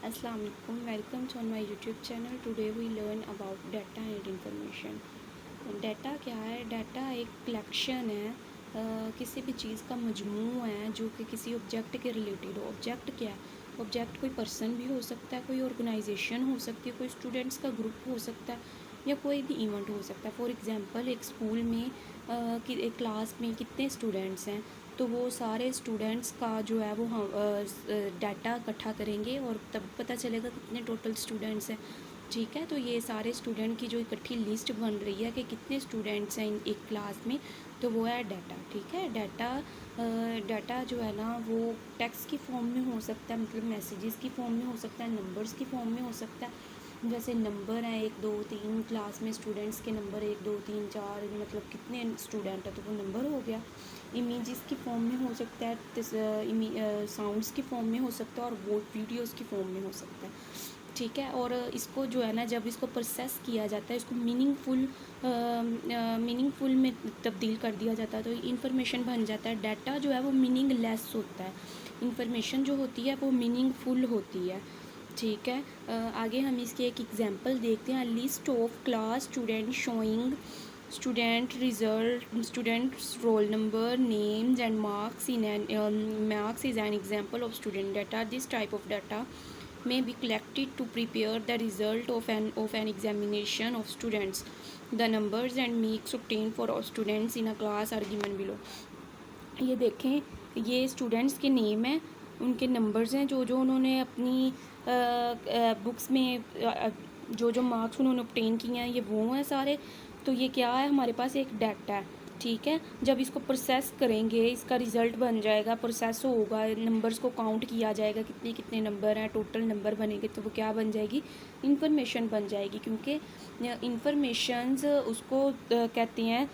Assalamu alaikum. Welcome to my YouTube channel. Today we learn about data and information. Data क्या है? Data एक collection है, किसी भी चीज़ का मजमू है जो कि किसी ऑब्जेक्ट के रिलेटेड हो। ऑब्जेक्ट क्या है? ऑब्जेक्ट कोई पर्सन भी हो सकता है, कोई ऑर्गेनाइजेशन हो सकती है, कोई स्टूडेंट्स का ग्रुप हो सकता है या कोई भी इवेंट हो सकता है। फॉर एग्जांपल एक स्कूल में एक क्लास में कितने स्टूडेंट्स हैं, तो वो सारे स्टूडेंट्स का जो है वो हम डाटा इकट्ठा करेंगे और तब पता चलेगा कितने टोटल स्टूडेंट्स हैं। ठीक है, तो ये सारे स्टूडेंट की जो इकट्ठी लिस्ट बन रही है कि कितने स्टूडेंट्स हैं एक क्लास में, तो वो है डाटा। ठीक है, डाटा जो है ना वो टेक्स्ट की फॉर्म में हो सकता है, मतलब मैसेजेस की फॉर्म में हो सकता है, नंबर्स की फॉर्म में हो सकता है। जैसे नंबर हैं 1 2 3, क्लास में स्टूडेंट्स के नंबर 1 2 3 4, मतलब कितने स्टूडेंट है तो वो नंबर हो गया। इमेजेस की फॉर्म में हो सकता है, साउंड्स की फॉर्म में हो सकता है और वो वीडियोस की फॉर्म में हो सकता है। ठीक है, और इसको जो है ना जब इसको प्रोसेस किया जाता है, इसको मीनिंगफुल में तब्दील कर दिया जाता है तो इन्फॉर्मेशन बन जाता है। डाटा जो है वो मीनिंगलेस होता है, इन्फॉर्मेशन जो होती है वो मीनिंगफुल होती है। ठीक है, आगे हम इसके एक एग्जांपल देखते हैं। List of class student showing student result students roll number names and marks in an marks is an example of student data. This type of data may be collected to prepare the result of an examination of students. The numbers and marks obtained for students in a class are given below. ये देखें, ये students के name हैं, उनके numbers हैं, जो जो उन्होंने अपनी बुक्स में जो जो मार्क्स उन्होंने ऑब्टेन किए हैं, ये वो हैं सारे। तो ये क्या है, हमारे पास एक डाटा है। ठीक है, जब इसको प्रोसेस करेंगे इसका रिज़ल्ट बन जाएगा, प्रोसेस होगा, नंबर्स को काउंट किया जाएगा, कितने कितने नंबर हैं, टोटल नंबर बनेंगे, तो वो क्या बन जाएगी, इंफॉर्मेशन बन जाएगी। क्योंकि इंफॉर्मेशंस उसको कहते हैं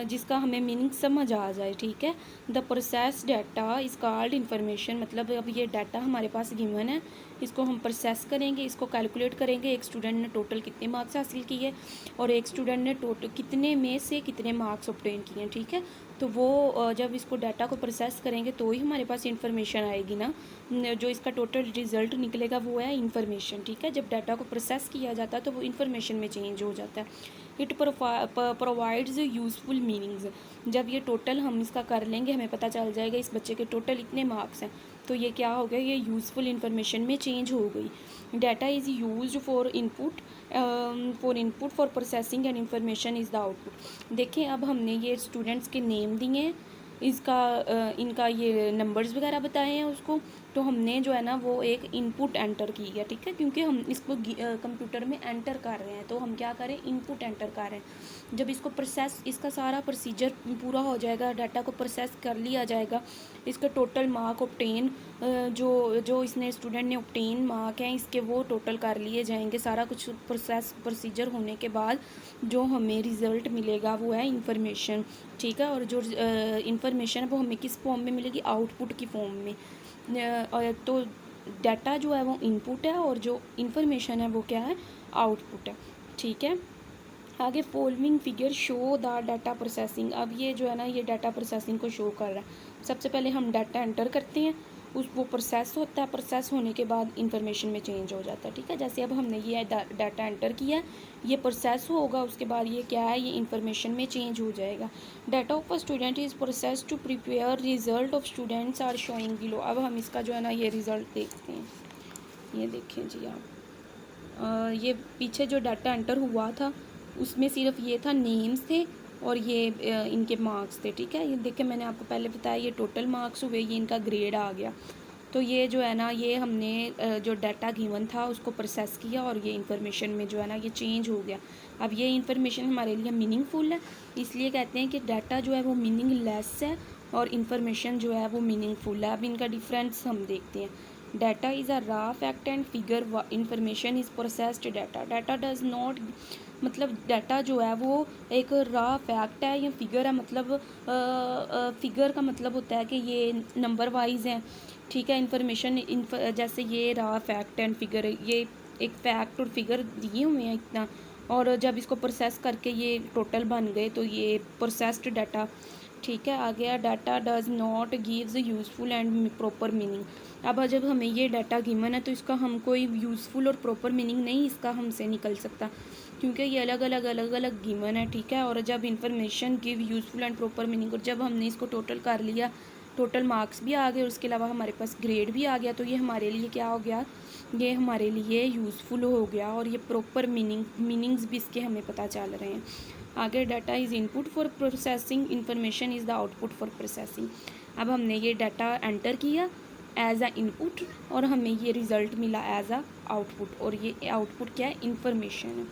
जिसका हमें मीनिंग समझ आ जाए। ठीक है, the process data is called information. मतलब अब ये डाटा हमारे पास गिवन है, इसको हम प्रोसेस करेंगे, इसको कैलकुलेट करेंगे। एक स्टूडेंट ने टोटल कितने मार्क्स हासिल किए और एक स्टूडेंट ने टोटल कितने में से कितने मार्क्स ऑब्टेन किए। ठीक है, तो वो जब इसको डाटा को प्रोसेस करेंगे तो ही हमारे पास इंफॉर्मेशन आएगी ना, जो इसका टोटल रिजल्ट निकलेगा वो है इंफॉर्मेशन। ठीक है, जब डाटा को प्रोसेस किया जाता है तो वो इंफॉर्मेशन में चेंज हो जाता है। It provides useful meanings. जब ये टोटल हम इसका कर लेंगे, हमें पता चल जाएगा इस बच्चे के टोटल इतने मार्क्स हैं, तो ये क्या हो गया, ये यूज़फुल इंफॉर्मेशन में चेंज हो गई। Data is used for processing and information is the output. देखें, अब हमने ये स्टूडेंट्स के नेम दिए हैं, इनका ये नंबर्स वगैरह बताए हैं उसको, तो हमने जो है ना वो एक इनपुट एंटर की है। ठीक है, क्योंकि हम इसको कंप्यूटर में एंटर कर रहे हैं, तो हम क्या करें, इनपुट एंटर कर रहे हैं। जब इसको प्रोसेस, इसका सारा प्रोसीजर पूरा हो जाएगा, डाटा को प्रोसेस कर लिया जाएगा, इसका टोटल मार्क ऑब्टेन जो जो इसने स्टूडेंट ने ऑब्टेन मार्क हैं इसके वो टोटल कर लिए जाएंगे। सारा कुछ प्रोसीजर होने के बाद जो हमें रिज़ल्ट मिलेगा वो है इंफॉर्मेशन। ठीक है, और जो इंफॉर्मेशन है वो हमें किस फॉर्म में मिलेगी, आउटपुट की फॉर्म में। तो डाटा जो है वो इनपुट है और जो इंफॉर्मेशन है वो क्या है, आउटपुट है। ठीक है, आगे following figure show the data processing. अब ये जो है ना ये डाटा प्रोसेसिंग को शो कर रहा है। सबसे पहले हम डाटा एंटर करते हैं, वो प्रोसेस होता है, प्रोसेस होने के बाद इंफॉर्मेशन में चेंज हो जाता है। ठीक है, जैसे अब हमने ये डाटा एंटर किया, ये प्रोसेस होगा, उसके बाद ये क्या है, ये इंफॉर्मेशन में चेंज हो जाएगा। Data of a student is process to prepare result of students are showing below. अब हम इसका जो है ना ये रिज़ल्ट देखते हैं। ये देखें जी आप, ये पीछे जो डाटा एंटर हुआ था उसमें सिर्फ ये था, नेम्स थे और ये इनके मार्क्स थे। ठीक है, ये देखें, मैंने आपको पहले बताया ये टोटल मार्क्स हुए, ये इनका ग्रेड आ गया। तो ये जो है ना ये हमने जो डाटा गिवन था उसको प्रोसेस किया और ये इन्फॉर्मेशन में जो है ना ये चेंज हो गया। अब ये इन्फॉर्मेशन हमारे लिए मीनिंगफुल है, इसलिए कहते हैं कि डाटा जो है वो मीनिंगलेस है और इन्फॉर्मेशन जो है वो मीनिंगफुल है। अब इनका डिफरेंस हम देखते हैं। डाटा इज़ अ रा fact and figure, information is processed data. Data does not, मतलब डाटा जो है वो एक रा फैक्ट है या फिगर है, मतलब फिगर का मतलब होता है कि ये नंबर वाइज है। ठीक है, इन्फॉर्मेशन जैसे ये रा फैक्ट एंड फिगर, ये एक फैक्ट और फिगर दिए हुए हैं इतना, और जब इसको प्रोसेस करके ये टोटल बन गए तो ये प्रोसेस्ड डाटा। ठीक है। आ गया data does not gives useful and proper meaning. अब जब हमें ये डाटा गिवन है तो इसका हम कोई यूज़फुल और प्रॉपर मीनिंग नहीं इसका हमसे निकल सकता, क्योंकि ये अलग अलग गिवन है, ठीक है। और जब information give useful and proper meaning, और जब हमने इसको टोटल कर लिया, टोटल मार्क्स भी आ गए और उसके अलावा हमारे पास ग्रेड भी आ गया, तो ये हमारे लिए क्या हो गया, ये हमारे लिए यूज़फुल हो गया, और ये प्रॉपर मीनिंग्स भी इसके हमें पता चल रहे हैं। आगे data is input for processing, information is the output for processing. अब हमने ये डाटा एंटर किया एज अ इनपुट और हमें ये रिज़ल्ट मिला एज अ आउटपुट, और ये आउटपुट क्या है, इंफॉर्मेशन है।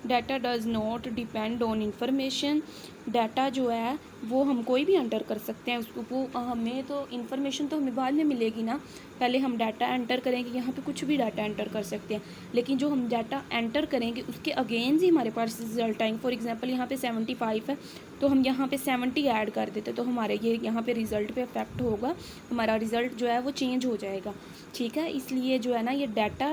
Data does not depend on information. Data जो है वो हम कोई भी एंटर कर सकते हैं उसको, वो हमें तो इंफॉर्मेशन तो हमें बाद में मिलेगी ना, पहले हम डाटा एंटर करेंगे, यहाँ पे कुछ भी डाटा एंटर कर सकते हैं, लेकिन जो हम डाटा एंटर करेंगे उसके अगेंस्ट ही हमारे पास रिजल्ट आएंगे। फॉर एग्जांपल यहाँ पे 75 है तो हम यहाँ पे 70 ऐड कर देते तो हमारे ये यहाँ पे रिज़ल्ट पे अफेक्ट होगा, हमारा रिज़ल्ट जो है वो चेंज हो जाएगा, ठीक है। इसलिए जो है ना ये डाटा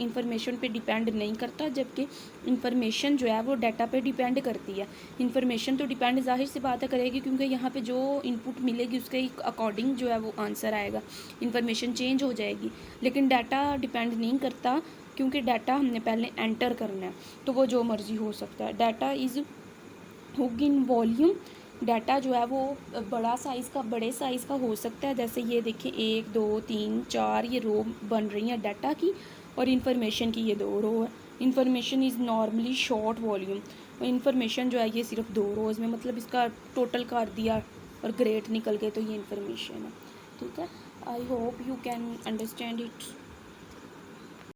इंफॉर्मेशन पे डिपेंड नहीं करता, जबकि इंफॉर्मेशन जो है वो डाटा पे डिपेंड करती है। इंफॉर्मेशन तो डिपेंड ज़ाहिर सी बात है करेगी, क्योंकि यहाँ पे जो इनपुट मिलेगी उसके अकॉर्डिंग जो है वो आंसर आएगा, इंफॉर्मेशन चेंज हो जाएगी। लेकिन डाटा डिपेंड नहीं करता, क्योंकि डाटा हमने पहले एंटर करना है, तो वो जो मर्ज़ी हो सकता है। Data is hook in volume. Data जो है वो बड़ा साइज़ का, बड़े साइज़ का हो सकता है, जैसे ये देखिए 1 2 3 4 ये रो बन रही हैं डाटा की, और इन्फॉर्मेशन की ये 2 रो है। Information is normally short volume. Information जो है ये सिर्फ 2 रोज़ में, मतलब इसका टोटल कर दिया और ग्रेड निकल गए तो ये इन्फॉर्मेशन है, ठीक है। I hope you can understand it.